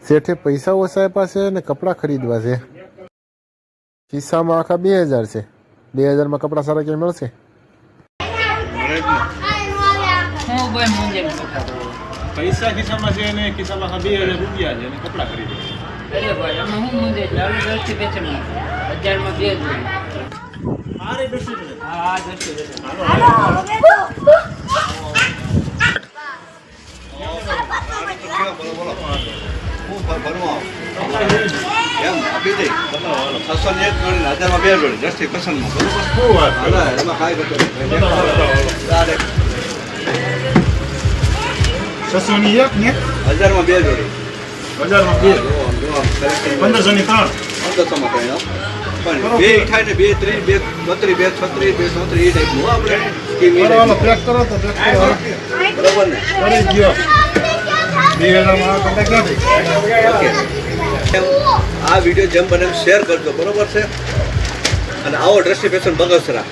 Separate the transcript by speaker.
Speaker 1: શેઠે પૈસા ઓછા આપ્યા છે ને કપડાં ખરીદવા છે. ખિસ્સામાં આખા 2000 છે. 2000 માં કપડાં સારા ક્યાંય મળશે?
Speaker 2: પૈસા ખિસ્સામાં છે ને ખિસ્સામાં 2000 રૂપિયા છે ને કપડાં ખરીદે.
Speaker 3: અરે ભાઈ અમે હું મુંજે ચાલુ 10 થી 10 માં 1000 માં 2 જોડી.
Speaker 2: મારે 10 છે.
Speaker 3: હા 10 છે.
Speaker 4: આ વિડીયો જેમ બને શેર કરજો, બરોબર છે? અને આવો દ્રષ્ટિ ફેશન બગસરા.